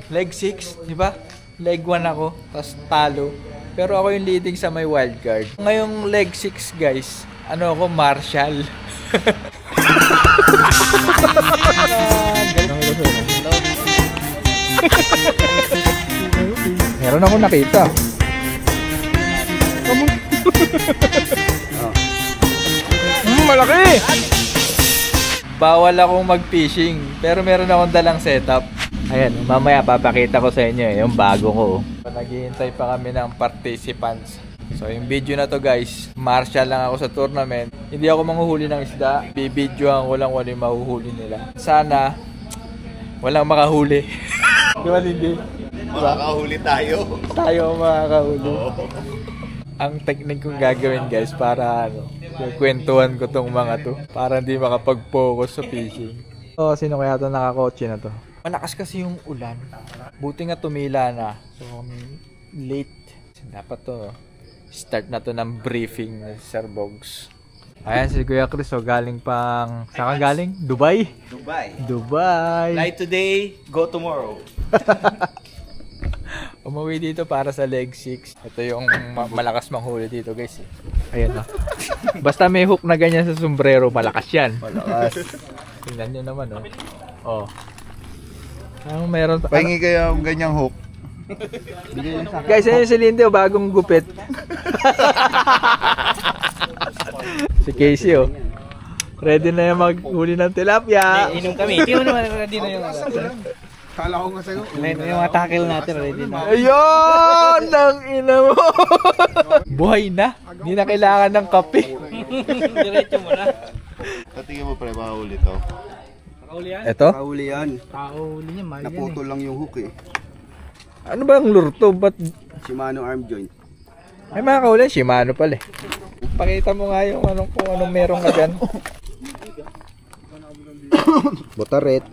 leg 6, di ba? Leg 1 ako, tapos talo. Pero ako yung leading sa may wildcard. Ngayong leg 6 guys, ano ako, Marshall. Meron ako nakita. Malaki! Bawal akong mag-fishing, pero meron akong dalang setup. Ayan, mamaya papakita ko sa inyo yung bago ko. Naghihintay pa kami ng participants. So yung video na to guys, Marshall lang ako sa tournament. Hindi ako manghuhuli ng isda. Bibidyoan ko lang kung ano yung mahuhuli nila. Sana walang makahuli. Di ba hindi? Makakahuli tayo. Tayo makakahuli. Ang technique kong gagawin guys para kwentuhan ko tong mga to. Para hindi makapag-focus sa fishing. So sino kaya to nakakotse na to? Malakas kasi yung ulan. Buti nga tumila na. So late. Dapat to start na to ng briefing ni Sir Bogs. Ayan si Kuya Chris, so galing pang... Saan ka galing? Dubai? Dubai! Fly today, go tomorrow. Umuwi dito para sa leg 6. Ito yung malakas manghuli dito guys. Ayan na. Basta may hook na ganyan sa sombrero, malakas yan. Malakas. Tingnan nyo naman oh. Ano meron? Pahingi kayo ang ganyang hook. Guys, ayun si Lindy, bagong gupit. Si Casey ready na yung maghuli ng tilapia. Inom kami. Hindi mo naman ready na yung Kala ko nga sa'yo. yung mga tackle natin ready na. Ayun! Nang ina mo! Buhay na. Hindi na kailangan ng kape. Diretso mo na. Patingin mo pre, mahuli to. Nakahuli yan? Ito? Mahuli yan. Nakahuli niya, mahal yan Naputol lang yung hook eh. Ano ba ang lure to? Ba't... Shimano arm joint. Ay mga kaulan, Shimano pala eh. Pakita mo nga yung kung anong meron ka dyan. Botaret.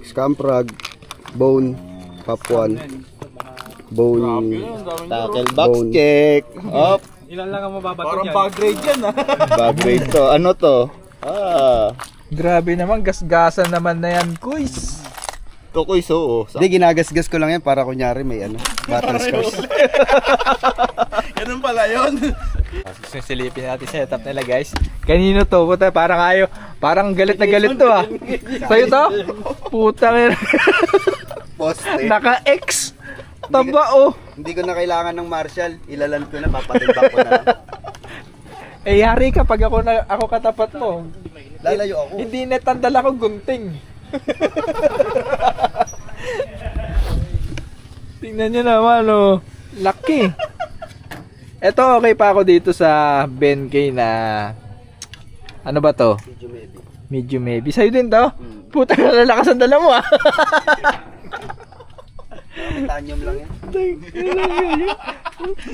Scamprag. Bone. Papuan. Bone. Tackle box check. Up. Ilan lang ang mababato Parang dyan? bag grade yan ah. Bag grade to. Ano to? Grabe naman, gasgasan naman na yan, kuys. Tukoy so. Hindi, ginagasgas ko lang yan para kunyari may battle scars. Ganun pala yun. Silipin natin setup nila guys. Kanino to? Puta, parang galit na galit to ah. Sa'yo to? Putang Poste. Naka-X. Taba oh. Hindi ko na kailangan ng Marshall. Ilalan ko na, papatimbak ko na. Eh yari kapag ako katapat mo. Lalayo ako. Hindi netandal ako gunting. Tingnan nyo naman laki. Eto okay pa ako dito sa Ben K na ano ba to? Medyo maybe. Sa'yo din to? Puta na lalakas ang dala mo ah. Tanyom lang yan.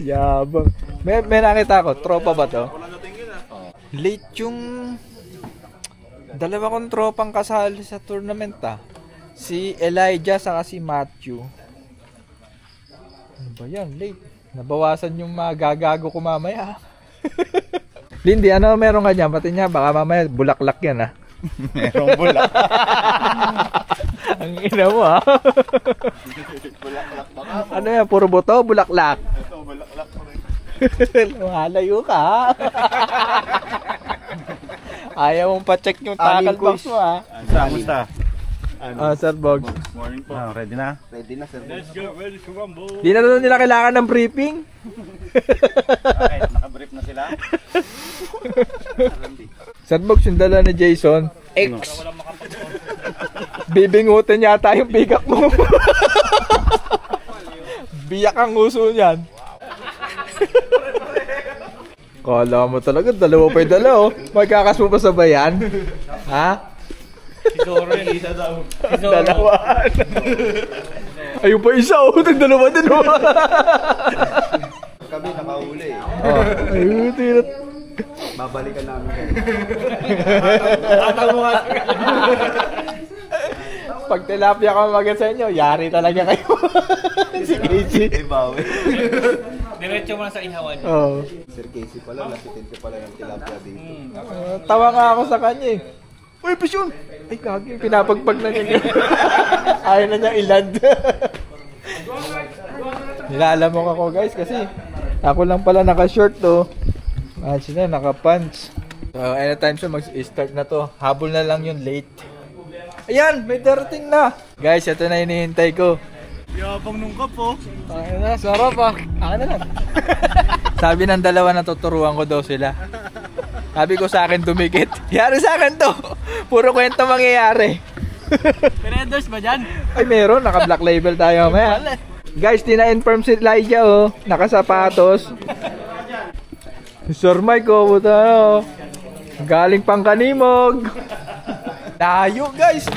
Yabang. May nakita ko, tropa ba to? Late yung dalawa kong tropang kasali sa tournament ah. Si Elijah saka si Matthew. Ano ba yan? Late. Nabawasan yung mga gagago ko mamaya. Lindy, ano meron ka dyan? Pati niya, baka mamaya bulaklak yan ah. Merong bulak. Ang ina mo ah. Bulaklak baka. Ano yan? Puro buto? Bulaklak? Ito, bulaklak mo rin. Lumalayo ka ha. Ayaw mong pa-check yung tackle box mo ha. Kamusta? Sir Bogs. Morning po. Ready na? Ready na, sir. Let's go, ready to rumble. Di na doon nila kailangan ng briefing. Bakit? Nakabrief na sila? Sir Bogs, yung dala ni Jason, X. Bibingutin yata yung pick up mo. Biyak ang uso niyan. Kala mo talaga, dalawa pa yung dala oh. Magkakas mo pa sa bayan? Ha? Si Zoro yun, isa daw. Dalawa. Ayun pa isa oh, nagdalawa din oh. Kami nakahuli eh. Oh, ayun, tinat. Babalikan namin kayo. Atang mo nga. Pag tilapia ka magat sa inyo, yari talaga kayo. Si Casey. Bawi. Diretso mo na sa ihawan. Oh. Sir Casey pala, nasitin ko pala ng tilapia dito. Tawa nga ako sa kanya eh. Uy, pisyon! Ay, kagi, pinapagpag na niya. Ayaw na niya iland. Nilalamok ako guys kasi ako lang pala naka-short to. Sila naka-pants. So, anytime so mag-start na to. Habol na lang yung late. Ayan, may darating na. Guys, ito na hinihintay ko. Yabang nung kap oh. Ayan na, sarap ah. Akin na lang. Sabi ng dalawa na tuturuan ko daw sila. Sabi ko sa akin dumikit. Yari sa akin to. Puro kwento mangyayari. Pinendors ba dyan? Ay meron, naka-black label tayo mamaya. Guys, tina-inform si Elijah oh. Nakasapatos. Sir Mike oh, puta oh. Galing pang Kanimog. Layo guys.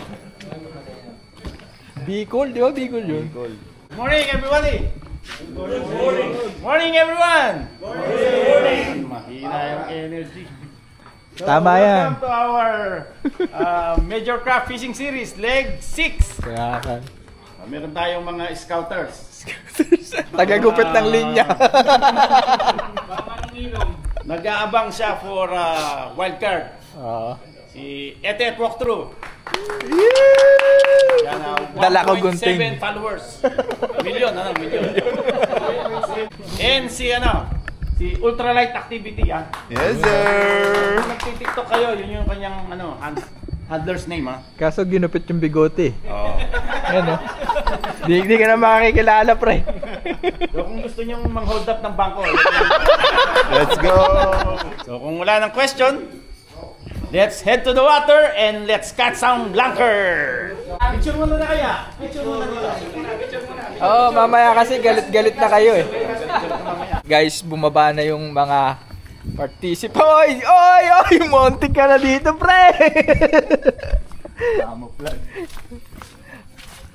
Bicol, di ba Bicol yun? Morning everybody! Good morning! Morning everyone! Morning! Mahina yung energy. Tama yan. Welcome to our Major Craft Fishing Series, Leg 6. Kaya kan. Meron tayong mga scouters. Tagagupit ng linya. Nag-aabang siya for wild card. Oo. Si Etet Walkthrough. Yan, Dala ko 1.7 gunting. followers. Million. And si Ultralight Activity yan. Yes, sir! Kung nagtitiktok kayo, yun yung kanyang handler's name ha. Kaso ginupit yung bigote. Oo. Yan oh. Di ka na makikilala pre. So kung gusto nyo mang-hold up ng bangko, Let's go! so kung wala ng question, let's head to the water and let's catch some blanker. Picture muna na kaya. Oo, mamaya kasi galit-galit na kayo eh. Guys, bumaba na yung mga participants. Oy! Montik ka na dito, pre!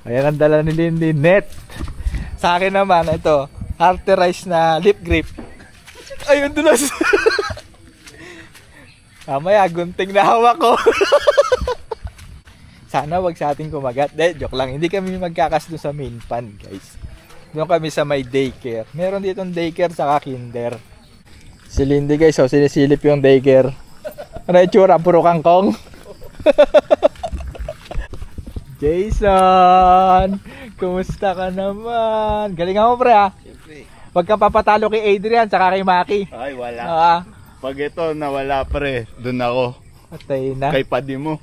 Ayan ang dala ni Lindy, net. Sa akin naman, ito, Arterize na lip grip. Ayun, dulas. Mamaya, gunting na hawak ko. Sana wag sa ating kumagat. Joke lang, hindi kami magkakas doon sa main pan, guys. Doon kami sa may daycare. Meron ditong daycare saka kinder. Si Lindy guys, sinisilip yung daycare. Ano yung tsura? Puro kangkong. Jason! Kumusta ka naman? Galingan mo pre ha? Siyempre. Wag kang papatalo kay Adrian saka kay Maki. Ay, wala. Pag ito nawala pre, dun ako. Patay na. Kay padi mo.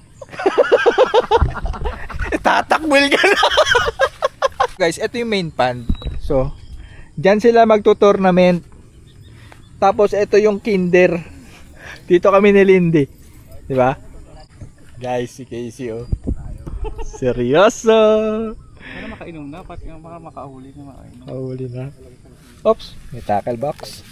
Tatakbil ka na. Guys, ito yung main pan. So, dyan sila magto-tournament. Tapos ito yung kinder. Dito kami ni Lindy. Di ba? Guys, si Casey oh. Seryoso. Para makainom na, pati yung mga makahuli na makainom. Huli na. Oops, may tackle box.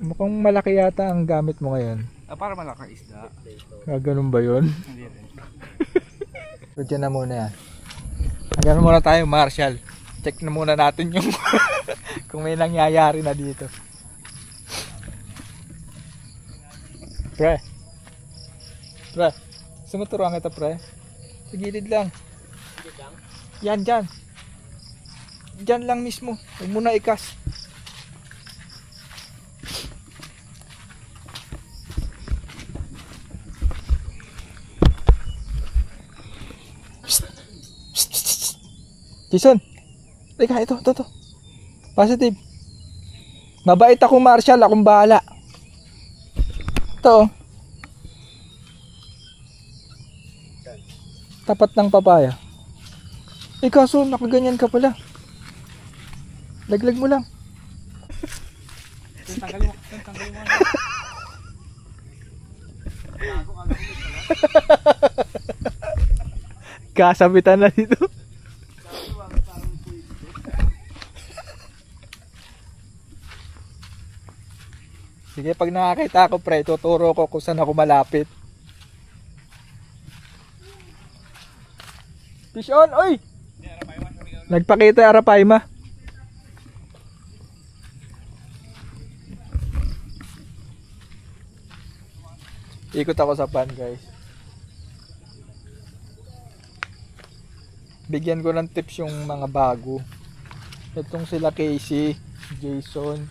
Mukhang malaki yata ang gamit mo ngayon. Para malaki isda. Ganun ba yun? Hindi rin. So dyan na muna yan. Hanggang muna tayo Marshall. Check na muna natin yung kung may nangyayari na dito. Pre. Sumuturuan kita pre. Sa gilid lang. Yan dyan. Dyan lang mismo. Huwag mo na ikas. Jason, teka, ito. Positive. Mabait ako Marshall, akong bahala. Ito. Tapat ng papaya. Kaso nakaganyan ka pala. Laglag mo lang. Tanggalin mo. Kasabitan na dito. Sige, pag nakakita ako pre, tuturo ko kung saan ako malapit. Fish on, oy! Nagpakita yung Arapaima. Ikot ako sa pan guys. Bigyan ko ng tips yung mga bago. Itong sila Casey, Jason.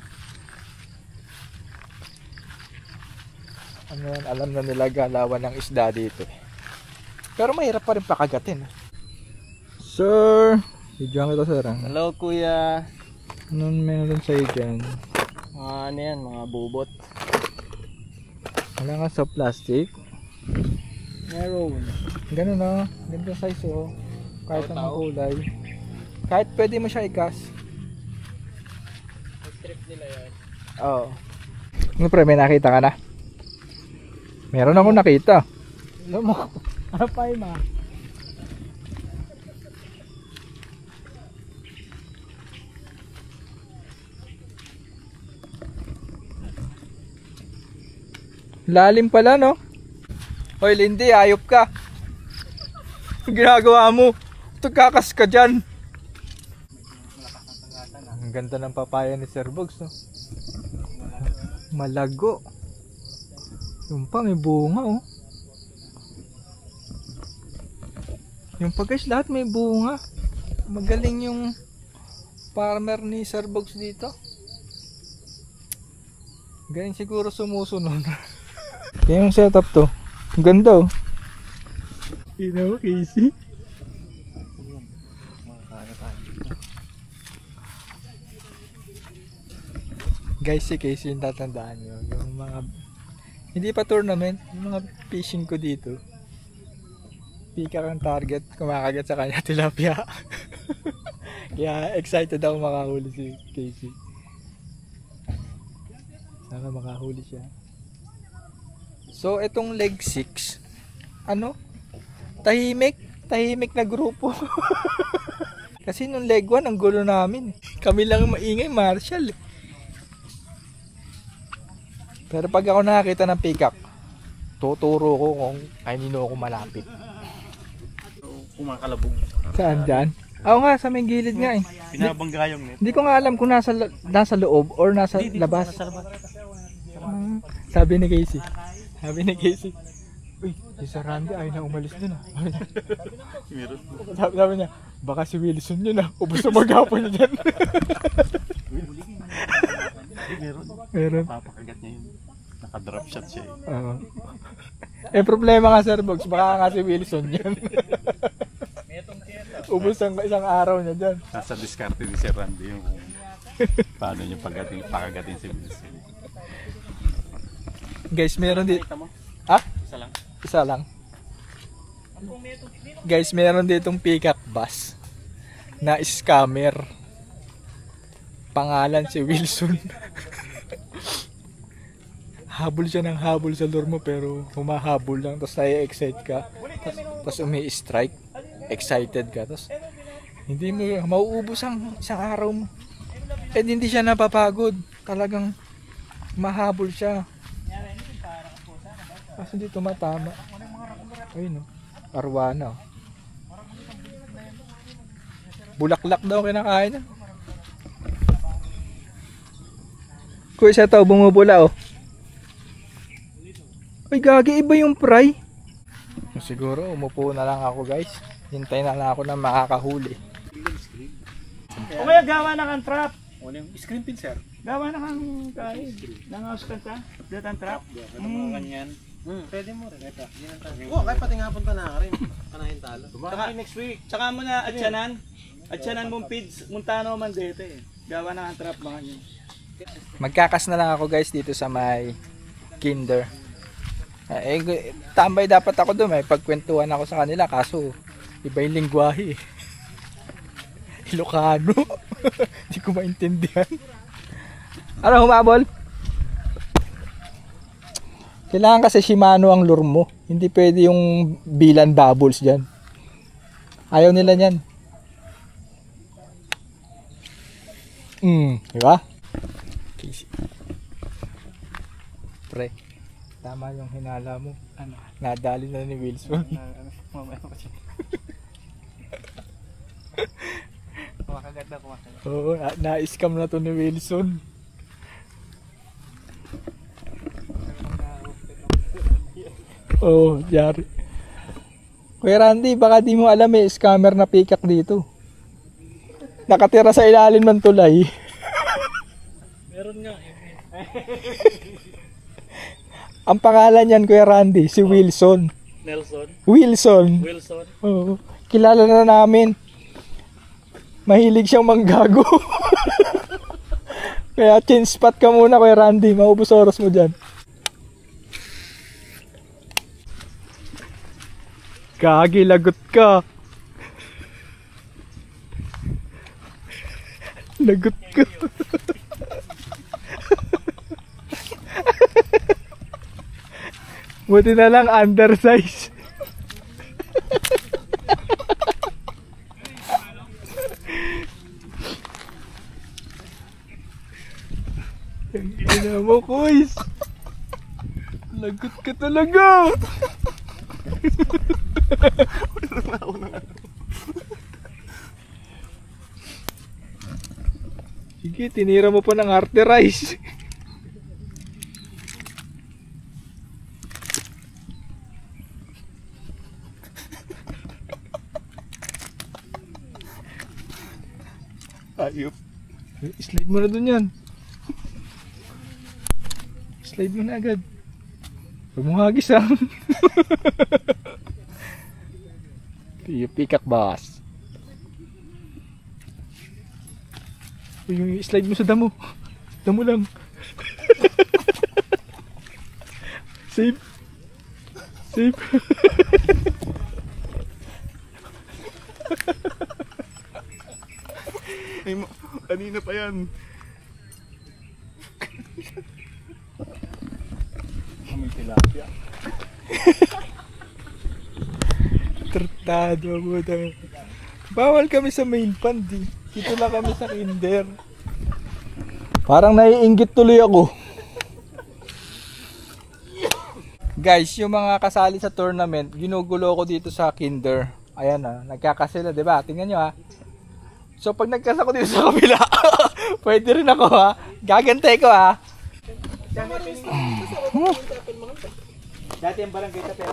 Ano yan, alam na nila galawan ng isda dito. Pero mahirap pa rin pakagatin. Sir, videoan kita sir. Hello kuya. Anong meron sa'yo dyan? Ano yan, mga bubot. Wala nga sa plastic. Meron. Ganun na, ganda size oh. Kahit anong kulay. Kahit pwede mo siya i-cast. Strip nila yan. Oo. Ano pre, may nakita ka na? Meron akong nakita. Alam mo, ano pa yun ma? Lalim pala no? Hoy Lindy, ayop ka. Ginagawa mo. Tugkakas ka dyan. Ang ganda ng papaya ni Sir Bogs no? Malago. Yung pa may bunga oh. Yung pa guys, lahat may bunga. Magaling yung farmer ni Sir Bogs dito. Galing siguro sumusunod. Kaya yung setup to. Ang ganda oh. Ina mo Casey. Guys, si Casey yung tatandaan nyo. Yung mga hindi pa tournament, yung mga fishing ko dito. Pika ang target, kumakagat sa kanya tilapia. Kaya excited ako makahuli si Casey. Sana makahuli siya. So itong leg 6, ano? Tahimik na grupo. Kasi nung leg 1 ang gulo namin. Kami lang maingay, Marshall. Pero pag ako nakakita ng peacock, tuturo ko kung kanino ako malapit. Kumakalabog. Saan dyan? Oo nga, sa may gilid nga eh. Pinabanggayong net. Hindi ko nga alam kung nasa loob or nasa labas. Sabi ni Casey. Uy, si Sir Randy ayaw na umalis dun ah. Sabi niya, baka si Wilson yun ah. Ubus na maghapon niya dyan. Meron. Papakagat niya yun. Naka-drop shot siya eh. Oo. Eh problema nga Sir Bogs, baka nga si Wilson yan. Ubus ang isang araw niya dyan. Nasa diskarte ni Sir Randy yung paano niya pakagatin si Wilson. Guys, meron dito. Ha? Isa lang. Guys, meron ditong peacock bass na scammer. Pangalan si Wilson. Habol siya ng habol sa lure mo pero humahabol lang tapos na-excite ka. Tapos umi-strike. Excited ka. Tapos hindi mo mauubos ang isang araw mo. Eh hindi siya napapagod. Talagang mahabol siya. Kasi hindi tumatama. Ayun o. Arwana o. Bulaklak daw kinakain. Kuya siya to, bumubula o. Ay gagi, iba yung fry. Siguro umupo na lang ako guys. Hintay na lang ako na makakahuli. O kaya gawa na kang trap. Walang screen pin sir. Gawa na kang kain. Nangaos ka ta. Datan trap. Ganyan. Pwede mo rin. Ito. Oo, kahit pati nga punta na rin. Kanahin talo. Tsaka next week. Tsaka mo na atyanan. Atyanan mong feeds. Muntano man dito eh. Gawa na kang trap mga yun. Magkakas na lang ako guys dito sa may kinder. Tambay dapat ako doon. May pagkwentuhan ako sa kanila. Kaso iba yung lingwahe. Ilocano. Hindi ko maintindihan. Ano humabol? Kailangan kasi Shimano ang lure mo. Hindi pwede yung bilan bubbles dyan. Ayaw nila yan. Diba? Pre, tama yung hinala mo. Ano? Nadali na ni Wilson. Mamaya pa siya. Kumakagat na. Oo, na-scam na to ni Wilson. Oo, yari. Kuya Randy, baka di mo alam eh, scammer na peacock dito. Nakatira sa ilalim ng tulay. Meron nga. Ang pangalan niyan, Kuya Randy, si Wilson. Nelson. Wilson. Wilson. Oo. Kilala na namin. Mahilig siyang manggago. Kaya change spot ka muna, Kuya Randy. Maubos oras mo dyan. Gagi, lagot ka. Lagot ka. Buti na lang undersize. Ina mo, kuys. Lagot ka talaga. Sige, tinira mo pa ng arte rice. Ayop. Slide mo na dun yan. Slide mo na agad. Huwag mo hagis ha. Pikak boss. Yung slide mo sa damo. Damo lang. Save. Save. Ay, kanina pa yan. May tilapia. Tartado mo tayo. Bawal kami sa main pond eh. Dito lang kami sa kinder. Parang naiinggit tuloy ako. Guys, yung mga kasali sa tournament, ginugulo ko dito sa kinder. Ayan ah, nagkakasila, di ba? Tingnan nyo ah. So pag nagkasa ko dito sa kabila, pwede rin ako ha. Gagantay ko ha. Dati yung barangay sa pera.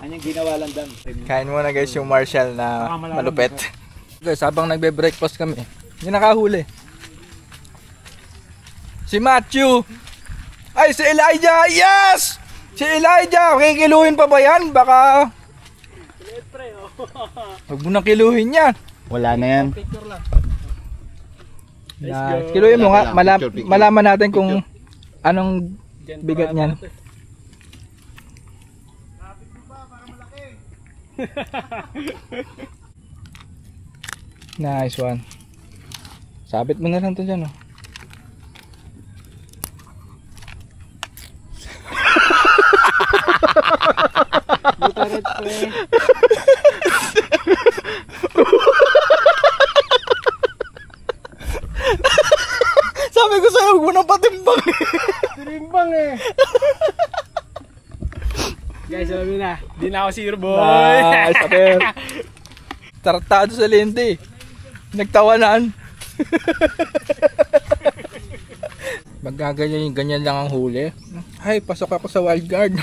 Anyang ginawa lang dam. Kain muna guys yung Marshall na malupet. Guys, habang nagbe-breakfast kami, yung nakahuli. Si Matthew! Ay, si Elijah! Yes! Si Elijah! Kikiluhin pa ba yan? Baka... Huwag mo nang kiluhin yan. Wala na yan. Nice. Kiluhin mo nga. Malaman natin kung anong bigat niyan. Nice one. Sabit mo na lang to dyan, oh. Sabi ko sa'yo, huwag mo nang patimbang. Tinimbang eh. Guys, alam mo na. Di na ako sure, boy. Nice, okay. Tartado sa lente. Nagtawanan. Magaganyan yung ganyan lang ang huli. Ay, pasok ako sa wild guard.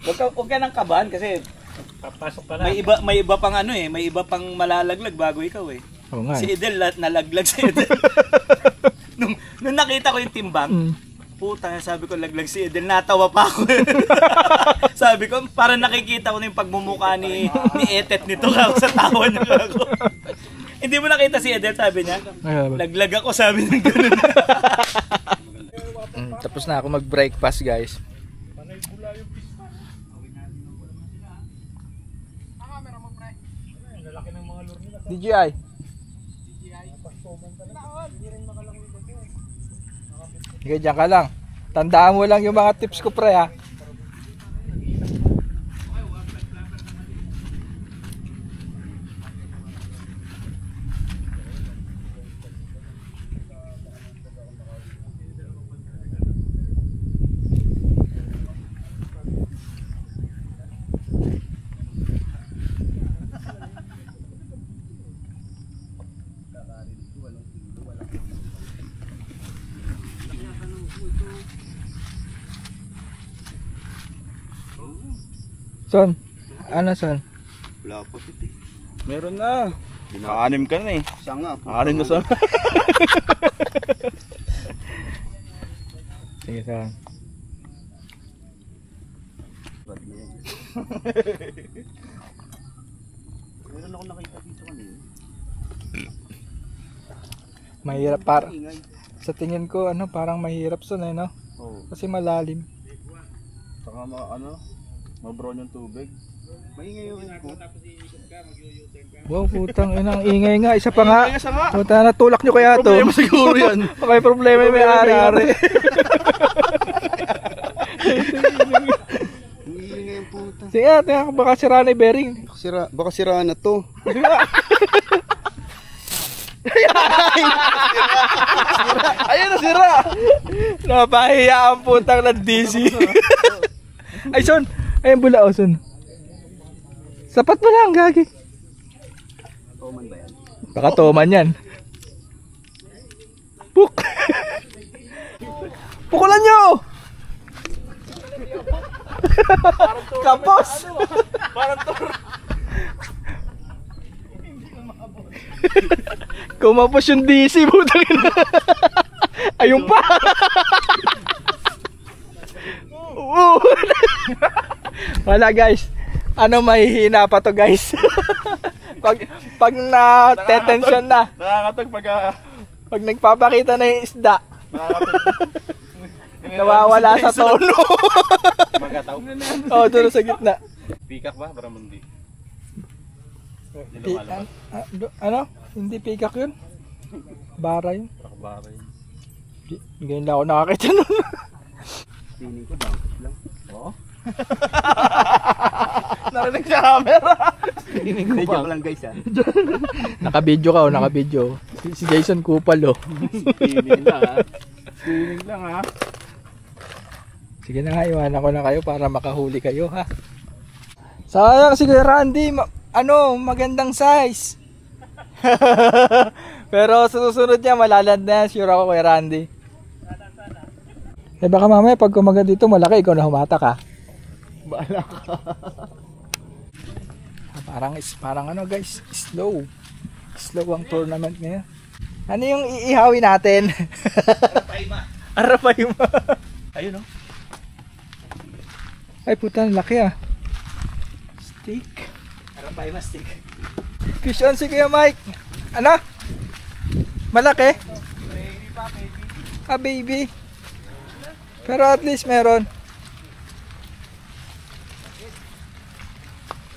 Huwag ka nang kabahan kasi Papasok ka na. may iba pang ano eh, may iba pang malalaglag bago ikaw eh. Oo nga. Si Edel nalaglag si Edel. nung nakita ko yung timbang, puta, sabi ko laglag si Edel, natawa pa ako. Sabi ko, parang nakikita ko na yung pagmumukha ni Etet nito sa tawa niya ako. Hindi mo nakita si Edel, sabi niya? Laglag ako, sabi niya gano'n. Tapos na ako mag-breakfast, guys. DJI. Sige, dyan ka lang. Tandaan mo lang yung mga tips ko, pre, ha. Son, ano son? Wala pa piti. Meron na. Anim ka na eh. Siya nga. Anim na sa... Sige son. Meron ako nakita dito kanina. Mahirap para. Sa tingin ko ano, parang mahirap son eh, no? Oo. Kasi malalim. Saka mabrown yung tubig. Maingay yung ko. Wow, putang ina, ang ingay nga. Isa pa nga. Puta, natulak nyo kaya to. Problema siguro yan. May problema yung may-ari. Maingay yung puta. Sige, baka sira na yung bearing. Baka siraan na to. Ayun na, sira. Napahiya ang putang ng DC. Ay, son. Ayun, bula, son. Sapat mo lang, gagi. Toman ba yan? Baka toman yan. Puk! Pukulan nyo! Kapos! Kumapos yung DC, putang ina. Ayun pa! Wala guys. Ano, mahihina pa to guys. pag na-tension na. Nakakatag Pag nagpapakita na yung isda. Nawawala sa tono. magkataw. Oo, doon sa gitna. Pikak ba? Baramundi. Ano? Hindi pikak yun? Bara yun. Pakbara yun. Ngayon lang ako nakakita nun. Piling ko bangkit lang. Oo. Narinig sa camera. Hindi joke lang guys ha. Nakabidyo ka o, nakabidyo. Si Jason Kupal o. Piling lang ha. Piling lang ha. Sige na nga, iwanan ko na kayo para makahuli kayo ha. Sayang, sige Randy, magandang size. Pero susunod niya, malaland na yan. Sure ako kay Randy. Eh baka mamaya pag kumagat dito malaki, ikaw na humata ka. Baala ka. Parang ano guys, slow ang tournament ngayon. Ano yung iihawin natin? Arapaima. Ayun o. Ay puta, laki ah. Stick. Arapaima stick. Fish on si Kuya Mike. Ano? Malaki? Baby pa, baby. Ah, baby. Pero at least meron.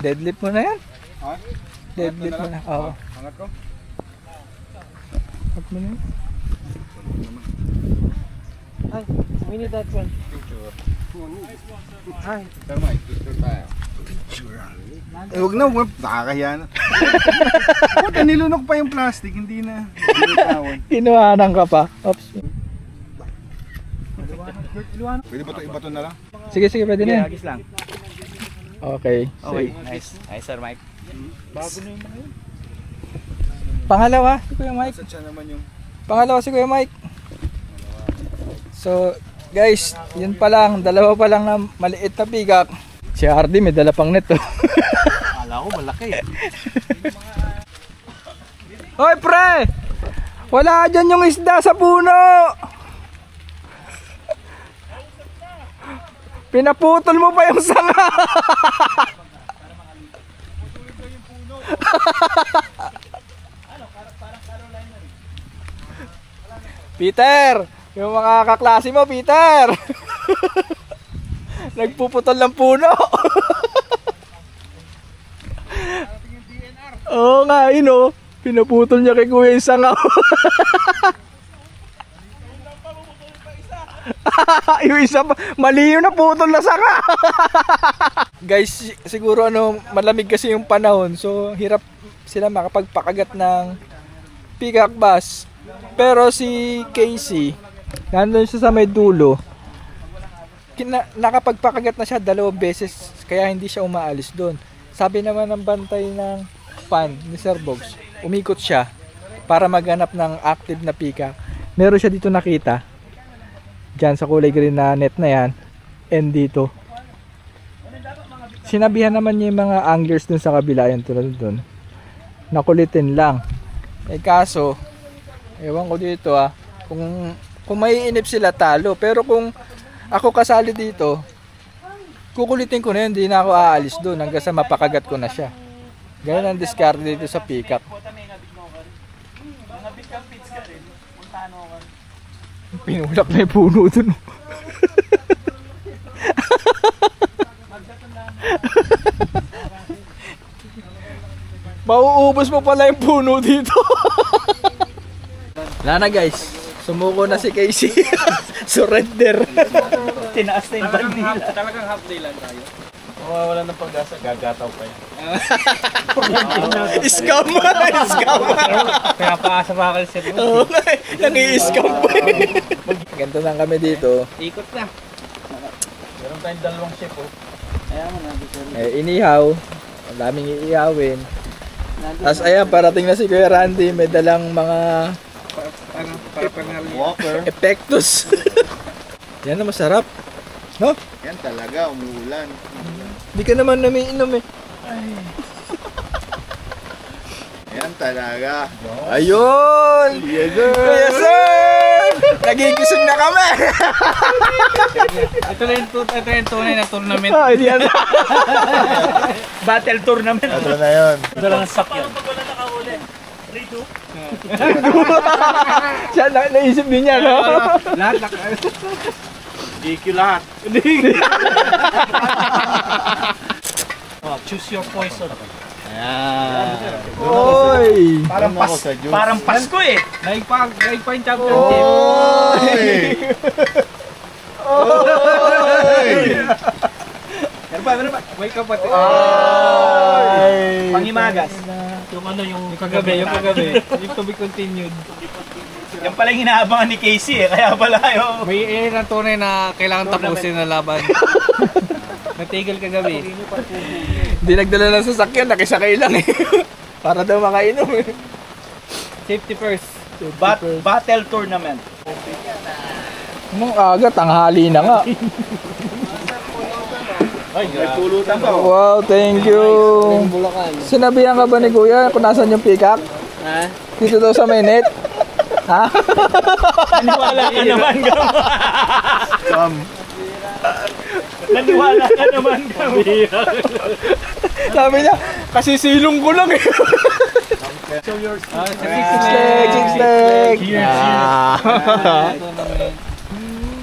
Deadlift mo na yan. Ha? Deadlift mo na. Oo. Angat ko? Angat mo na yan. Ay, we need that one. Ay, Tama, picture tayo. Huwag na, nakakahiya na. Huwag ka, nilunok pa yung plastic, hindi na. Kinuhanan ka pa. Oops. Pwede ba ito iba to na lang? Sige, pwede na yan. Agis lang. Okay. Okay, nice. Nice sir Mike. Bago na yung mga yun. Pangalawa, si Kuya Mike. Saan siya naman yung... Pangalawa si Kuya Mike. So, guys, yun pa lang. Dalawa pa lang na maliit na pigak. Si Hardy may dala pang net. Akala ko malaki. Hoy, pre! Wala dyan yung isda sa puno! Pinaputol mo pa yung sanga! Peter! Yung mga kaklase mo, Peter! Nagpuputol ng puno! Oo nga, yun o. Pinaputol niya kay Kuya yung sanga. Yung isa pa, mali yung naputol na sanga. Guys, siguro malamig kasi yung panahon. So, hirap sila makapagpakagat ng peacock bass. Pero si Casey, nandun siya sa may dulo. Nakapagpakagat na siya 2 beses. Kaya hindi siya umaalis doon. Sabi naman ng bantay ng pan ni Sir Bogs, umikot siya para maghanap ng active na peacock. Meron siya dito nakita. Diyan sa kulay green na net na yan. And dito. Sinabihan naman niya yung mga anglers dun sa kabila. Yan tulad dun. Nakulitin lang. Eh kaso, ewan ko dito kung maiinip sila talo. Pero kung ako kasali dito, kukulitin ko na yun, hindi na ako aalis doon hanggang sa mapakagat ko na siya. Ganyan ang discard dito sa peacock. Pinulak na yung puno doon. Mauubos mo pala yung puno dito. Wala na guys, sumuko na si Casey. Surrender. Tinaas na yung bandila. Talagang half day lang tayo. Wala ng pag-asa, gagataw pa yan. Scam! Scam! Kaya paasa pa ka sa Oo nga eh, nangi-scam pa eh. Ganito lang kami dito. Ikot na. Meron tayong dalawang ship oh. Inihaw. Ang daming iihawin. Tapos ayan, parating na si Kuya Randy. May dalang mga Walker. epektos. Yan na masarap. No? Yan talaga, umuulan. Hindi ka naman namiinom eh. Yan talaga. Ayun! Yes, sir! Yes, sir! Nagigising na kami! Ito yung tunay na tournament. Ah, yan. Battle tournament. Ito na yun. Ito lang ang sakyan. Siya, naisip din niya, no? Lahat. DQ lahat. Choose your poison. Oy! Parang Pasko eh. Naig pa yung championship. Oy! Oy! Meron pa. Wake up at Pangimagas. yung kagabi. Yung to be continued. Yan pala yung inaabangan ni Casey eh. Kaya pala yung... May ang tunay na kailangan tapusin na laban. Natigil kagabi. Hindi nagdala ng sasakyan, nakisakay lang eh. Para daw makainom eh. Safety first. Battle tournament. Nung aga, tanghali na nga. May pulutan pa. Wow, thank you. Sinabihan ka ba ni Kuya kung nasan yung peacock? Ha? Dito daw sa Mainit? Ha? Naniwala ka naman Come. Naniwala ka naman kami. Sabi niya, kasi silong ko lang eh. Six leg.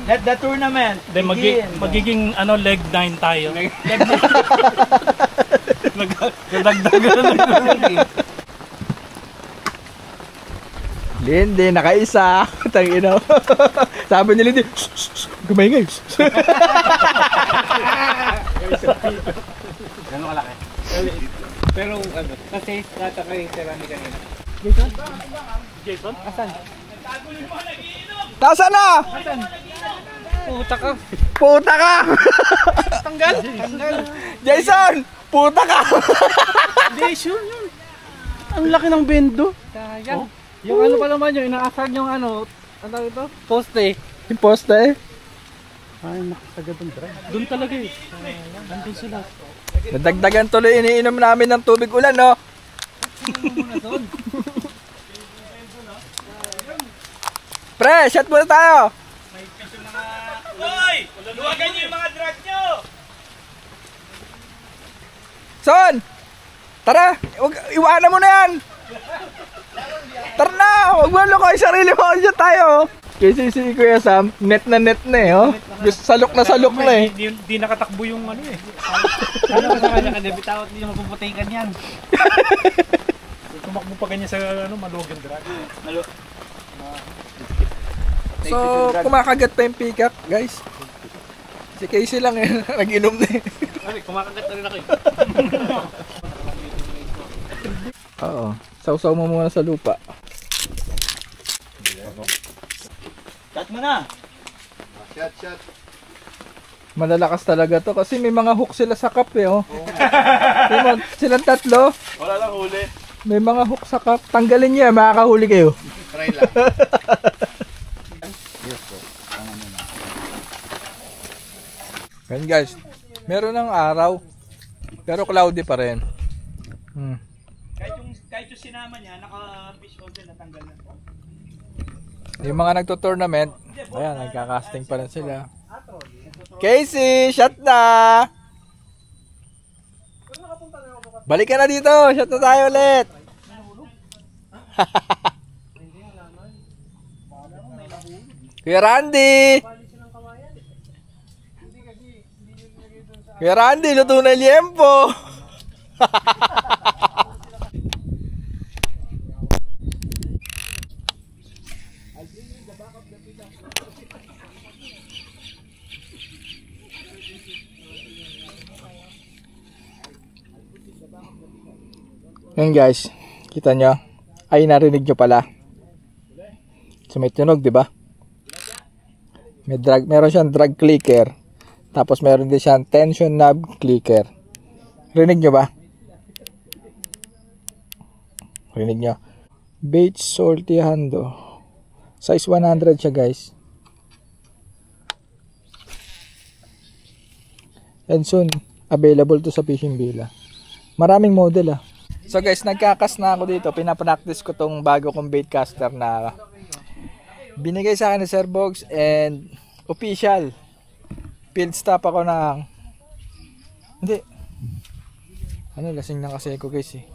Let the tournament begin. Magiging leg 9 tayo. Nagdagdagan. Lindy, nakaisa. Tangina. Sabi ni Lindy, gumay-ngay. Gano'ng kalaki? Pero kasi tatakayin si Randy kanina. Jason? Asan? Nasaan na? Puta ka! Puta ka! Tanggal! Jason! Puta ka! Jason yun! Ang laki ng bendo! Sayang! Yung ano pa naman yun, inaasag yung ano ito? Poste. Yung poste? Ay, nakasagad ang drive. Doon talaga eh. Nandun sila. Nadagdagan tuloy iniinom namin ng tubig ulan, no? Pre, shot muna tayo! Hoy! Luwagan niyo yung mga drug niyo! Son! Tara! Iwanan mo na yan! Tara na! Huwag mo loko yung sarili mo. Diyan tayo. Kasi si Kuya Sam, net na eh. Oh. Salok na eh. Di nakatakbo yung ano eh. Ano ka sa kanya kadebitawat, hindi mo puputikan yan. Tumakbo pa ganyan sa malugang drag. So, kumakagat pa yung peacock, guys. Si Casey lang eh. Nag-inom na eh. Ay, kumakagat na rin ako eh. Oo. Sausaw mo muna sa lupa. Cut mo na! Shot. Malalakas talaga to kasi may mga hook sila sa cup eh. Oh. Silang tatlo. Wala lang huli. May mga hook sa cup. Tanggalin niya, makakahuli kayo. Try lang. Yan guys, meron ng araw pero cloudy pa rin. Kahit yung sinama niya, naka-fish on din, natanggal na. Yung mga nagto-tournament, ayan, nagka-casting pa rin sila. Casey, shot na! Balik ka na dito. Shot na tayo ulit. Kuya Randy! Kuya Randy, luto na liempo! Yan guys, kita nyo? Ay, narinig nyo pala. So may tunog, di ba? Meron siyang drag clicker. Tapos meron din siyang tension knob clicker. Rinig nyo ba? Rinig nyo? Bates Salty Hando. Size 100 siya guys. And soon, available to sa Fishing Villa. Maraming model ah. So guys, nagkakas na ako dito. Pinapractice ko tong bago kong bait caster na binigay sa akin ni Sir Bogs and official. Field stop ako ng hindi. Ano, lasing na kasi ako guys eh.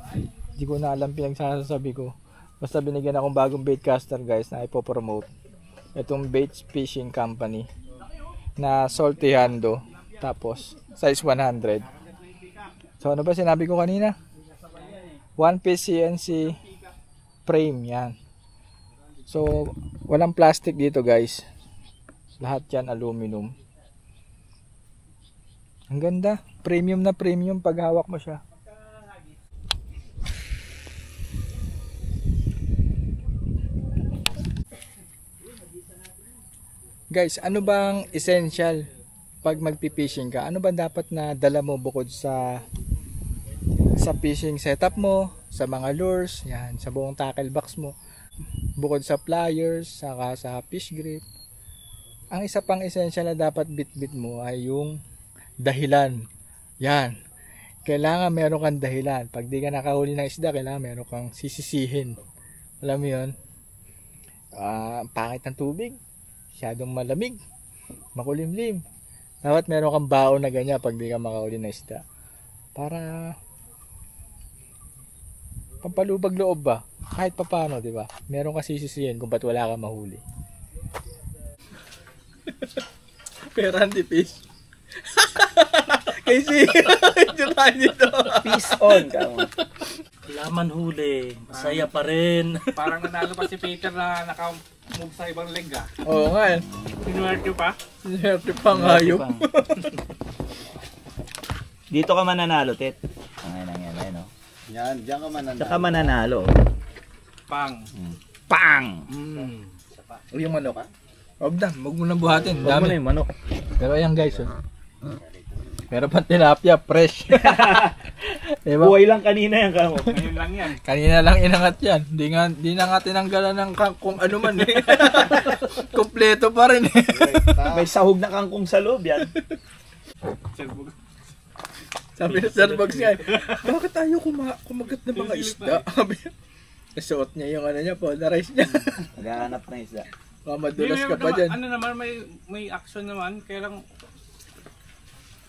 Hindi ko na alam pinagsasabi ko. Basta binigyan akong bagong bait caster guys na ipopromote. Itong Baits Fishing Company na Salty Hando. Tapos size 100. So ano ba sinabi ko kanina? One piece CNC frame yan. So walang plastic dito guys. Lahat yan aluminum. Ang ganda. Premium na premium pag hawak mo siya. Guys, ano bang essential pag magpi-fishing ka? Ano ba dapat na dala mo bukod sa fishing setup mo, sa mga lures, yan, sa buong tackle box mo, bukod sa pliers, saka sa fish grip? Ang isa pang essential na dapat bit-bit mo ay yung dahilan. Yan. Kailangan meron kang dahilan. Pag di ka nakahuli ng isda, kailangan meron kang sisisihin. Alam mo yun? Pangit ng tubig. Masyadong malamig. Makulimlim. Dapat meron kang baon na ganyan pag di ka makahuli ng isda. Para pampalubag loob ba? Kahit papano, di ba? Meron kang sisisihin kung ba't wala kang mahuli. Randy fish. Kasi tayo dito. Peace on. Laman huli. Masaya pa rin. Parang nanalo pa si Peter na naka-move sa ibang leg ah. Oo nga eh. Sinuwerte pa? Sinuwerte pa ang hayop. Dito ka mananalo, Tet. Ay, no? Yan, diyan ka mananalo. Saka mananalo. Pang. Pang! Yung manok ah? Huwag mo na buhatin. Huwag mo na Dami. yung manok. Pero ayan guys oh. Meron pang tilapia, fresh. Diba? Buhay lang kanina yan, kamo. Ngayon lang yan. Kanina lang inangat yan. Di na nga tinanggalan ng kung ano man eh. Kompleto pa rin eh. May sahog na kangkong sa loob yan. Sabi na Sir Bugs nga, bakit tayo kumagat ng mga isda? Nasuot niya yung ano niya, polarize niya. Maghahanap na isda. Madulas ka pa dyan. Ano naman, may action naman, kaya lang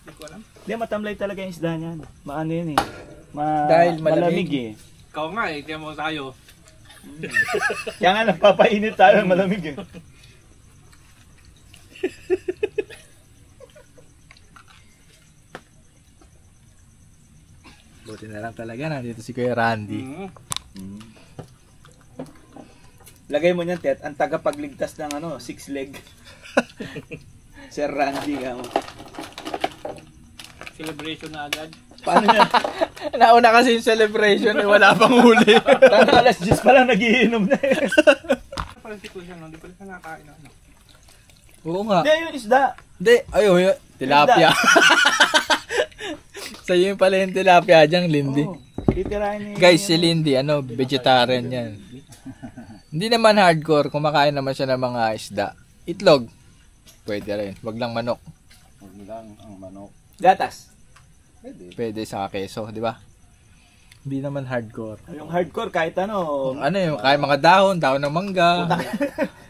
hindi ko alam. Hindi, matamlay talaga yung isda niyan. Maano yun eh. Dahil malamig eh. Ikaw nga eh, kaya mo tayo. Kaya nga nagpapainit tayo, malamig eh. Buti na lang talaga, nandito si Kuya Randy. Lagay mo niyan, Tet, ang tagapagligtas ng 6 leg. Sir Randy ka mo. Celebration na agad. Paano niya? Nauna kasi yung celebration eh, wala pang huli. Tanong alas 10 pa lang nagiinom na eh. Parang si Kuya, no? Hindi pala siya nakakain na. Oo nga. Hindi, yung isda. Hindi, ayun, tilapia. Sa'yo yung pala yung tilapia dyan, Lindy. Oh, titirahin niya. Guys, si Lindy, vegetarian yan. Hindi naman hardcore, kumakain naman siya ng mga isda. Itlog, pwede rin. Wag lang manok. Huwag lang ang manok. Gatas. Pwede sa keso, di ba? Hindi naman hardcore. Yung hardcore, kahit ano. Ano yung, kaya mga dahon ng mangga.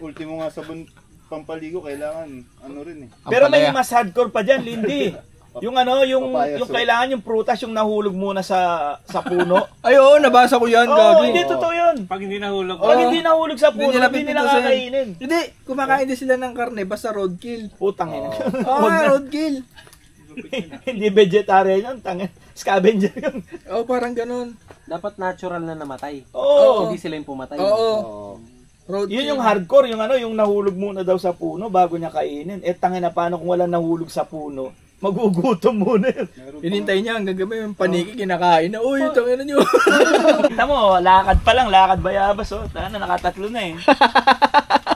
Ultimo nga sabon pampaligo, kailangan ano rin eh. Pero may Ampalaya. mas hardcore pa dyan, Lindy. Yung yung kailangan yung prutas yung nahulog muna sa puno. Ay, oo, nabasa ko yan, Oo, gago. hindi totoo yun. Pag hindi nahulog. Pag hindi nahulog sa puno, hindi nila pipintusin. kakainin. Hindi, kumakain din sila ng karne, basta roadkill. Putang ina. Roadkill. Hindi vegetarian yun, scavenger yun. Oo, parang ganun. Dapat natural na namatay. Oo. Hindi sila yung pumatay. Oo. Roadkill. Yun yung hardcore, yung nahulog muna daw sa puno bago niya kainin. Tangina, paano kung wala nahulog sa puno? Magugutom muna yun. Hinintay niya hanggang gabi yung paniki kinakain na. Uy, tangina niyo. Kita mo, lakad pa lang, lakad bayabas nakatatlo na eh.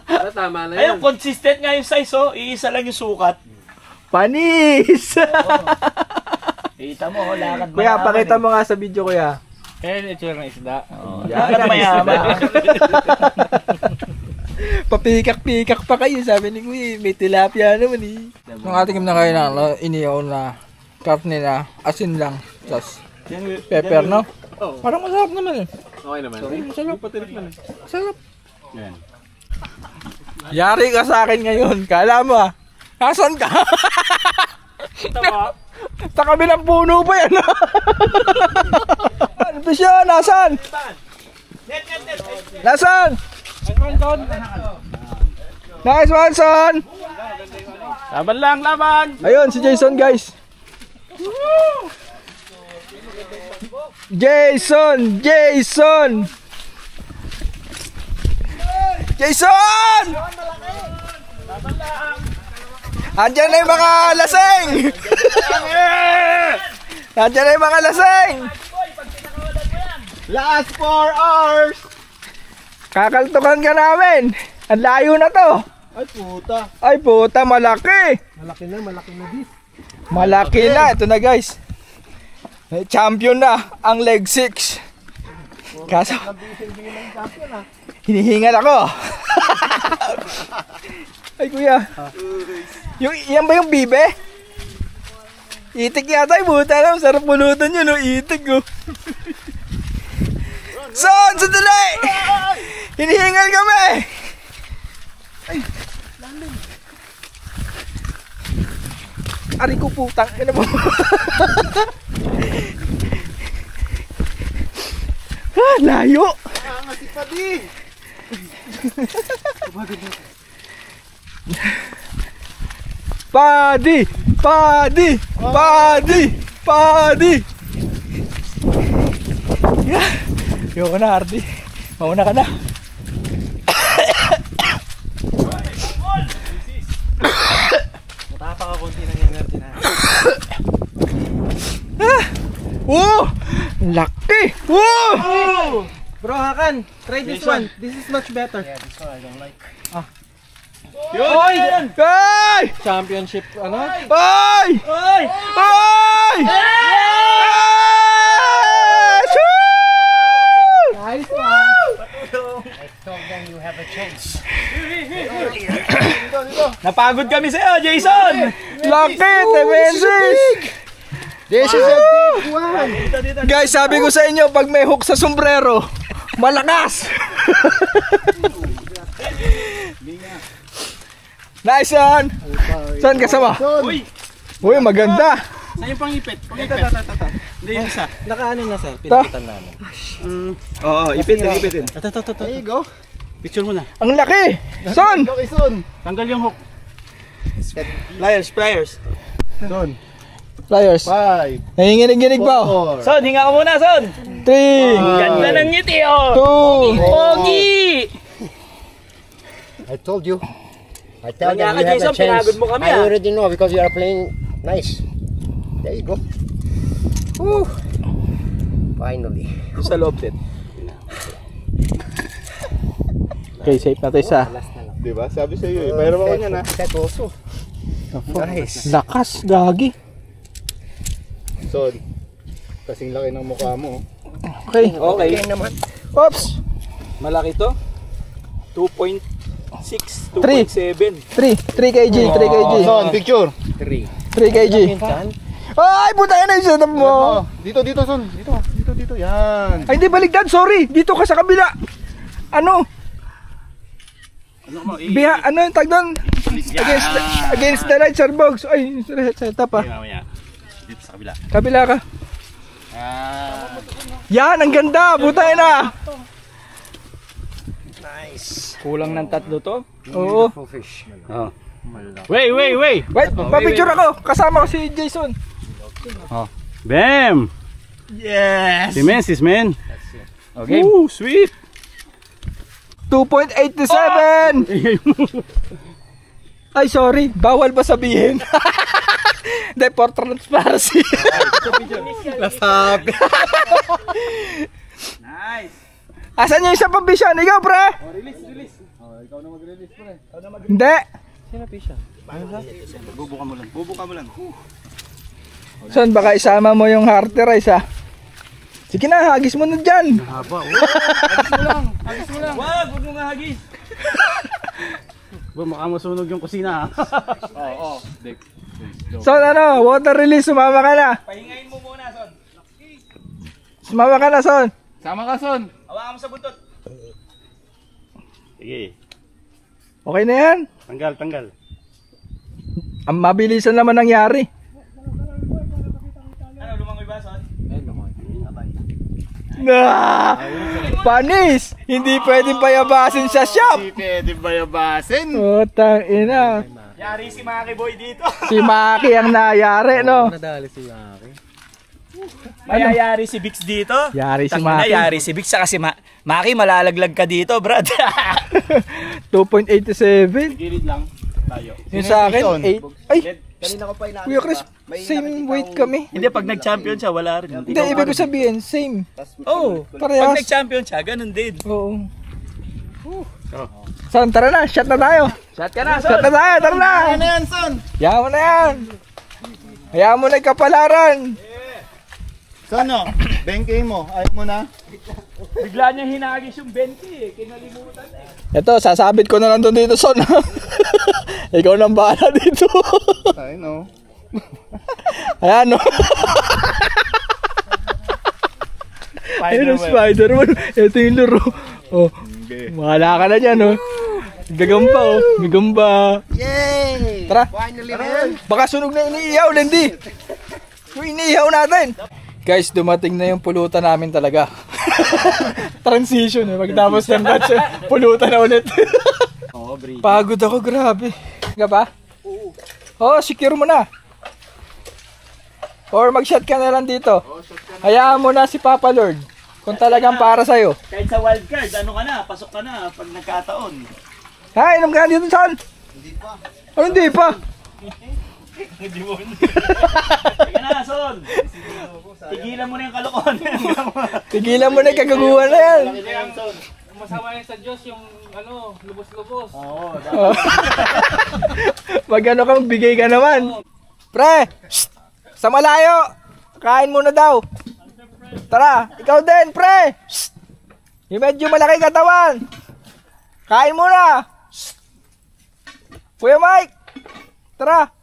Pero tama na Ayun, consistent nga yung size iisa lang yung sukat. Panis! Kita mo, lakad Kuya, mayaman pakita mo nga sa video, kuya. Ito yung isda. Lakad mayaman. Papikak-pikak pa kayo, sabi ni Kuya. May tilapia naman eh. Nung ating na kayo na, iniyaw na karne na, asin lang. Tapos, pepper, no? Parang masarap naman eh. Okay naman. Masarap. Masarap. Yari ka sa akin ngayon. Kala mo ah. Nasaan ka? Sa kabilang puno pa yan. Ano ba siya? Nasaan? Nasaan? Nice one, son! Laban lang, laban! Ayun, si Jason, guys. Jason! Jason! Jason! Andiyan na yung mga laseng! Andiyan na yung mga laseng! Last 4 hours! Kakaltukan ka namin! Ang layo na to! Ay puta, malaki! Malaki na this. Malaki na! Ito na guys! Champion na ang leg 6. Kaso, hinihingal ako! Ay kuya! Yan ba yung bibe? Itik yata yung buta lang. Sarap pulutan yun, no? Itik, oh. Son! Sandali! Hinihingal kami! Ay! Lalim! Ari ko putang. Ano mo? Layo! Angas si Padi! Padi! Padi! Padi! Padi! Yoko na, Ardi. Mauna ka na. Matapa ka konti ng energy na. Laki! Woo! Bro, Hakan, try this one. This is much better. Yeah, this one I don't like. Oy! Oy! Championship, ano? Oy! Oy! Oy! Nice one! Napagod kami sa'yo, Jason! Laki! Temesis! This is a big one! Guys, sabi ko sa inyo, pag may hook sa sombrero, malakas! Nice one! Saan kasama? Uy! Uy, maganda! Saan yung pangipit? Pangipit. Hindi yung isa. Nakaano na sir, pinakitan namin. Oo, ipitin. Ito. There you go. Picture mo na. Ang laki! Son! Okay, Son. Tanggal yung hook. Pliers. Son. Pliers. 5, Nanginginig-ginig pa oh. 4. Son, hinga ka muna, Son! 3, Ganda ng ngiti, oh! 2, Pogi! I told you. I tell Kanya them ka, you have Jason, a chance. pinagod mo kami, I ah. already know because you are playing nice. There you go. Woo. Finally. sa loob din. Okay, safe na to isa. Diba? Sabi sa iyo, mayroon ako niyan ha. That also. Nice. Lakas, gagi. Son, kasing laki ng mukha mo. Okay. Okay. naman. Oops. Malaki to. 2.6, 2.7. 3 kg, 3 kg. Son, picture. 3 kg. Ay, puta na yung setup mo. Dito, Son. Dito. Yan. Ay, hindi, baligtad. Sorry. Dito ka sa kabila. Ano? Ano yung tag doon? Against the right, Sir Bogs. Ay, setup ah. Dito sa kabila. Kabila ka. Yan, ang ganda. Butay na. Kulang ng 3 to? Oo. Oh. Wait! Wait, papicture ako. Kasama ko si Jason. Oh. Bam! Yes! Si men. Okay. Woo, sweet. 2.87. Ay, sorry. Bawal ba sabihin? Hindi, for transparency. Lasag. Nice! Asan yung isang pambisyon? Ikaw, pre? Release. Ikaw na mag-release, pre. Hindi. Bubuka mo lang. Son, baka isama mo yung hearty rice, ha? Sige na, hagis mo na dyan. Wag mo nga hagis. Baka masunog yung kusina ha. Oo. Son, ano? Water release, sumama ka na. Pahingayin mo muna, Son. Sumama ka na, Son. Sama ka, Son. Hawakan mo sa buntot. Sige. Okay na yan. Tanggal. Ang mabilisan naman nangyari. Ano, lumangoy ba, Son? Panis! Hindi pwedeng payabasin sa shop. Hindi pwede bayabasin. Utang ina. Yari si Maki Boy dito. Si Maki ang nayari, no? Mayayari si Bix dito. Yari si Tangina, Maki. yari si Bix. Saka si Maki, malalaglag ka dito, brad. 2.87. Gilid lang. Tayo. Yung sa akin, 8. Ay, Kanina ko pa inaano. Kuya Chris, same weight kami. Hindi, pag nag-champion siya, wala rin. Hindi, ibig ko sabihin, same. Oo. Pag Parehas. nag-champion siya, ganun din. Oo. Son, tara na, shot na tayo. Shot ka na, Shot na tayo, tara na. Ano yan, Son? Hayaan mo na yan. Hayaan mo na yung kapalaran. Son, no? Bengkay mo. Ayaw mo na? Bigla niya hinagis yung 20 eh. Kinalimutan eh. Ito, sasabit ko na lang doon dito, Son. Ikaw nang bahala dito. Ay, no. Ayan, no. Ayun, Spider-Man. Ito yung laro. Oh, mahala ka na dyan, oh. Gagamba, oh. Gagamba. Yay! Tara. Finally, man. Baka sunog na iniihaw, Lindy. Yung iniihaw natin. Guys, dumating na yung pulutan namin talaga. Transition, eh. Pagtapos ng batch, pulutan na ulit. Pagod ako, grabe. Nga ba? Oo. Secure mo na. Or mag-shot ka na lang dito. Hayaan mo na si Papa Lord. Kung talagang para sa'yo. Kahit sa wildcard, ano ka na, pasok ka na pag nagkataon. Ha, inom ka dito, Son? Hindi pa. Oh, hindi pa? Hindi mo. Teka na, Son. Tigilan mo na yung kalokohan. Tigilan mo na yung kagaguhan na yan. Masama yan sa Diyos yung ano, lubos-lubos. Oo, Pag ano ka, magbigay ka naman. Pre! Shh! Sa malayo! Kain muna daw. Tara, ikaw din, pre! Shh! Yung medyo malaki katawan. Kain muna! Shh! Kuya Mike! Tara!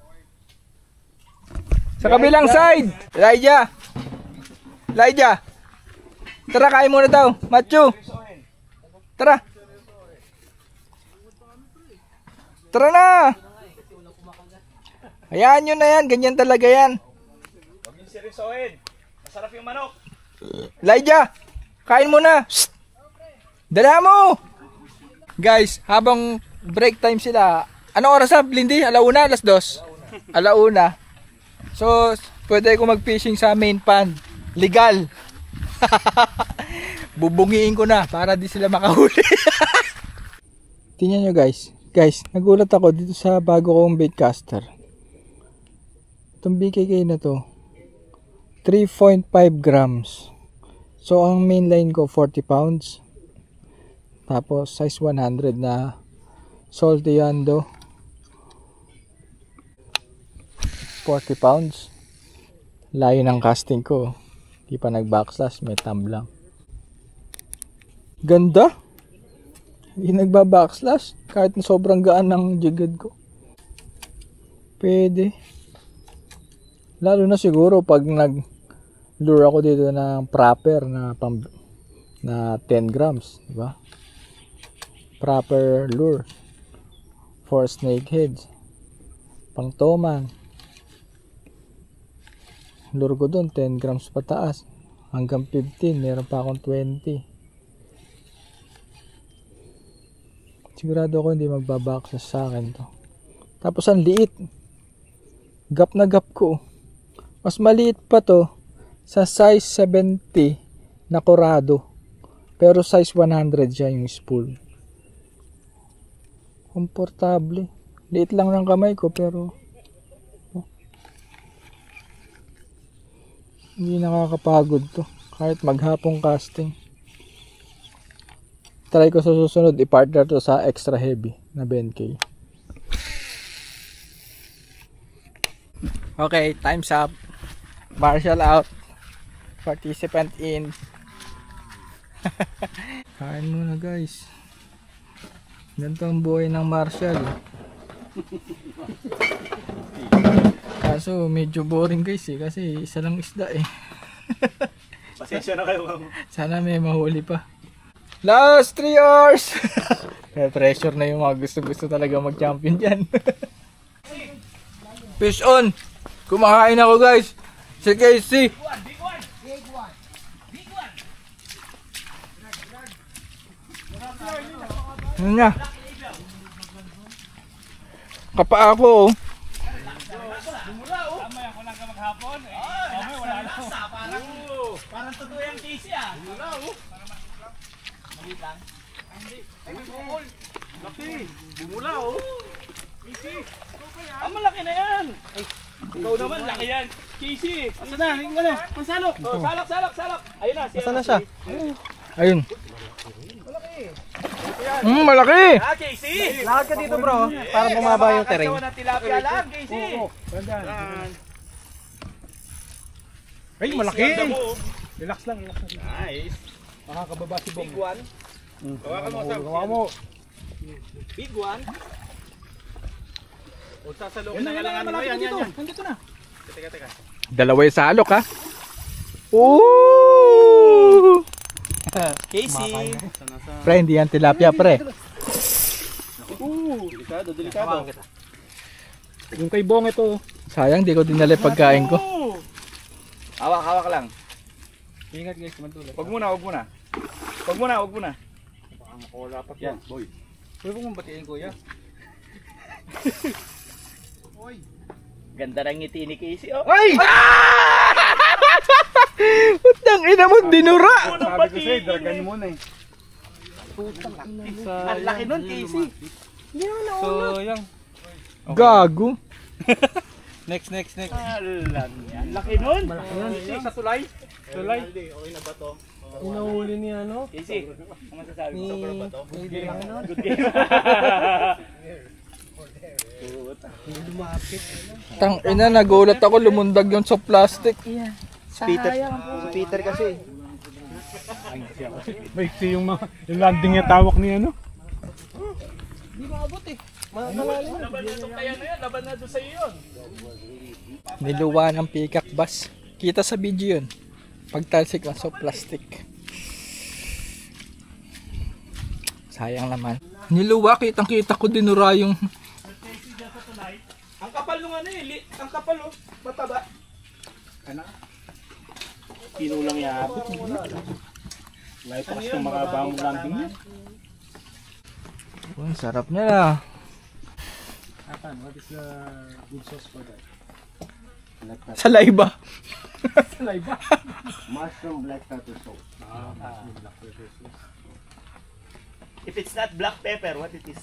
Sa kabilang side! Elijah! Tara, kain muna daw. Matthew! Tara! Tara na! Hayaan nyo na yan. Ganyan talaga yan. huwag yung seryosohin. Masarap yung manok. Elijah! Kain mo na! Shh! Dala mo! Guys, habang break time sila, anong oras na, Lindy? Alauna, alas 2? Alauna. So, pwede ko mag-fishing sa main pond. Legal. Bubungiin ko na para di sila makahuli. Tingnan nyo guys. Guys, nagulat ako dito sa bago kong baitcaster. Itong BKK na to, 3.5 grams. So, ang main line ko, 40 pounds. Tapos, size 100 na Salty Yando. 40 pounds. Layo ng casting ko. Di pa nag-backslash, may thumb lang. Ganda. Hindi nagba-backslash. Kahit na sobrang gaan ng jigad ko. Pwede. Lalo na siguro pag nag-lure ako dito ng proper na 10 grams. Diba? Proper lure. For snakeheads. Pang toman. lure ko doon 10 grams pataas hanggang 15, meron pa akong 20. Sigurado ako hindi magbabaksa sa akin to. Tapos ang liit, gap na gap ko. Mas maliit pa to sa size 70 na Corrado, pero size 100 siya yung spool. Komportable, liit lang ng kamay ko pero hindi nakakapagod to kahit maghapong casting. Try ko sa susunod i-partner to sa extra heavy na BNK. Okay, time's up. Marshall out. Participant in. Kain muna guys. Ganito ang buhay ng Marshall. Kaso medyo boring guys kasi isa lang isda eh. Pasensya na kayo. Sana may mahuli pa. Last 3 hours! May pressure na yung mga gusto talaga mag-champion dyan. Fish on! Kumakain ako guys! Si Casey! Ano nga? Kapa ako oh. Parang totoo yung Casey ah. Laki! Bumula oh! Casey! Malaki na yan! Ikaw naman, laki yan! Casey! Asa na? Yung ano? Pansalok! Oh, salak! Ayun na! Asa na siya? Ayun! Malaki! Ah, Casey! Lakad ka dito bro, para bumaba yung terrain. Kasawa ng tilapia lang, Casey! Ay, malaki! Relax lang. Nice! Makakababa si Bong. Big one. Gawa mo. Big one. O sasalok Yan na lang ano yan. Nandito na. Teka. Dalawa yung salok ha. Ooh! Casey! Pre, hindi yan tilapia pre. Delikado. Yung kay Bong ito. Sayang di ko dinala yung pagkain ko. Hawak lang. Ingat guys, mantuloy. Wag muna. Baka makola pa Yan, boy. Pwede mong batiin kuya. Ganda ng ngiti ni Casey, oh. Ay! Putang ina mo, dinura! Sabi ko sa'yo, dragan mo na eh. Ang laki nun, Casey. So, yan. Gago. Next. Ang laki nun. Sa tulay. Okay na ba to? Inahuli ni ano? Casey, ano masasabi mo? Sobra ba to? Good game. Good game. Tang ina, nagulat ako, lumundag yun sa plastic. Peter kasi. Maiksi yung landing niya tawak ni ano. Laban na doon sa iyo yun. Niluwa ng peacock bass. Kita sa video yun. Pagtalsik lang sa plastic. Sayang naman. Niluwa, kitang-kita ko dinura yung... Ang kapal nung ano eh. Ang kapal oh. Mataba. Kinulang yabot. May pakas ng makabang landing niya. Ang sarap niya na. What is the good sauce for that? Salaiba. Mushroom black pepper sauce. If it's not black pepper, what it is?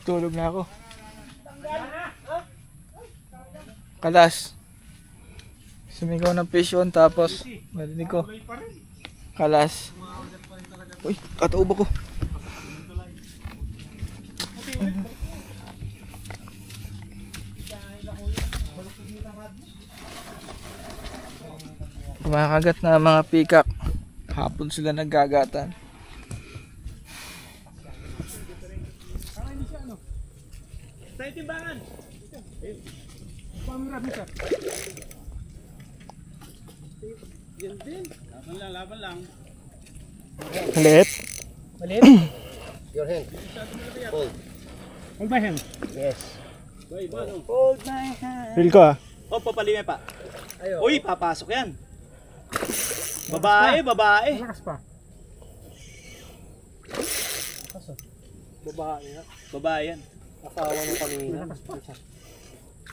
Tulog na ako. Kalas. Sumigaw ng fish on tapos narinig ko. Kalas. Uy, kataubo ko. Kumakagat na mga peacock. Hapon sila naggagatan. Sa timbangan. Laban lang. Ulit. Your hand. Hold. Hold my hand. Yes. Hold my hand. Feel ko ah. Oh, papalime pa. Uy, papasok yan. Babae, babae. Malakas pa. Babae na. Babae yan. Asawa ng kanina. Malakas pa.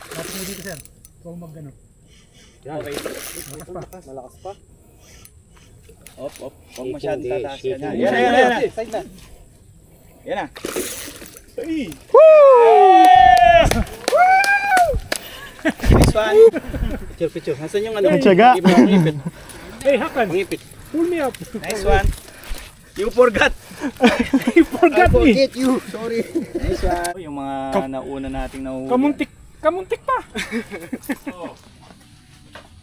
Dapat mo dito sir. Huwag mag-gano. Okay. Malakas pa. Op. Huwag masyadong Hindi, tataas shit. yan. Yan. Side na. Yan na. This one. Picture. Nasaan yung ano? Ang tiyaga. Ngipit. Hey, Hakan. Ngipit. Pull me up. Nice one. You forgot. You forgot me. Forget you. Sorry. Nice one. Yung mga nauna nating nahuhuli. Kamuntik pa.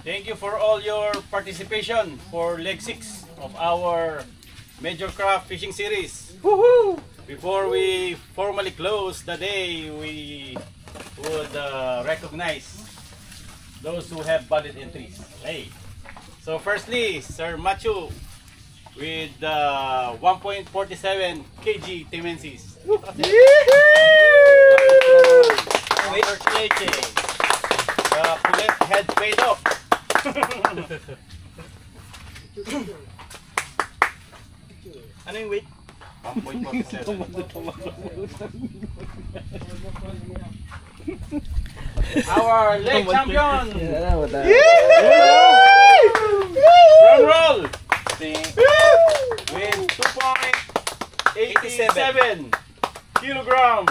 Thank you for all your participation for leg 6 of our Major Craft Fishing Series. Woohoo! Before we formally close the day, we would recognize those who have valid entries. Hey. So firstly, Sir Machu with 1.47 kg Timensis. Sir Cheche, the kulit head paid off. Ano yung weight? 1.47. Our leg champion! Drum roll! With 2.87 kilogram.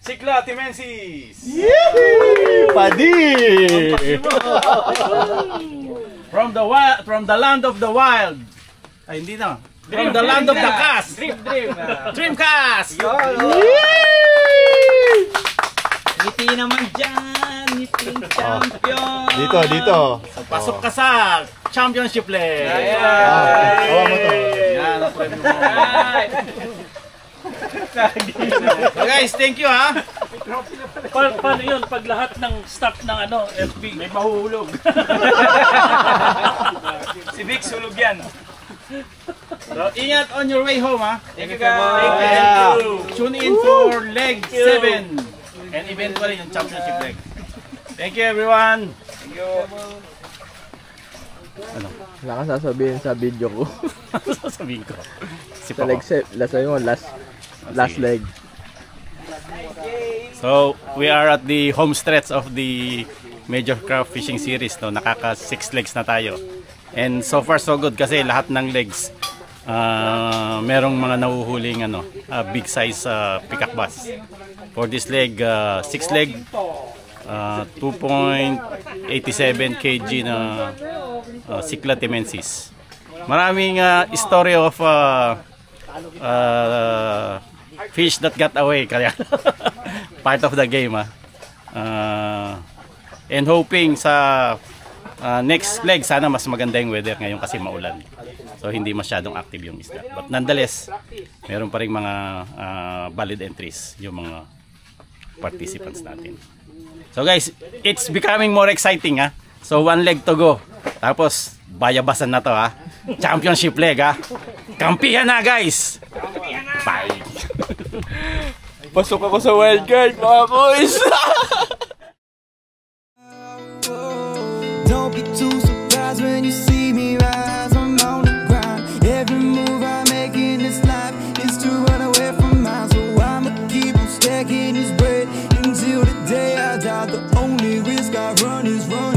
Sikla Timensis! From the land of the wild. Ay, hindi na. From the land of the cast. Dreamcast! Ngiti naman dyan. Ngiting champion. Dito. Pasok ka sa championship leg. Hawa mo to. Yan, ang premyo mo. So guys, thank you ha. Paano yun pag lahat ng staff ng ano, FB? May mahuhulog. Si Vic sulog yan. So, ingat on your way home ha. Thank you guys. Thank you. Tune in for leg 7 and eventually yung championship leg. Thank you everyone. Thank you. Wala kang sasabihin sa video ko. Sasabihin ko. Sa leg set, last leg. So, we are at the home stretch of the Major Craft Fishing Series. No? Nakaka 6 legs na tayo. And so far so good kasi lahat ng legs merong mga nahuhuling big size pickup bass. For this leg, 6 leg, 2.87 kg na Sikla Timensis. Maraming story of fish that got away, kaya part of the game and hoping sa next leg sana mas maganda yung weather ngayon kasi maulan, so hindi masyadong active yung isda, but nonetheless meron pa rin mga valid entries yung mga participants natin. So guys, it's becoming more exciting so 1 leg to go, tapos bayabasan na to championship leg kampihan na guys. Bye. Pasok ako sa wild card, mga boys. Don't be too surprised when you see me rise. I'm on the grind. Every move I make in this life is to run away from mine. So I'ma keep on stacking this bread until the day I die. The only risk I run is run.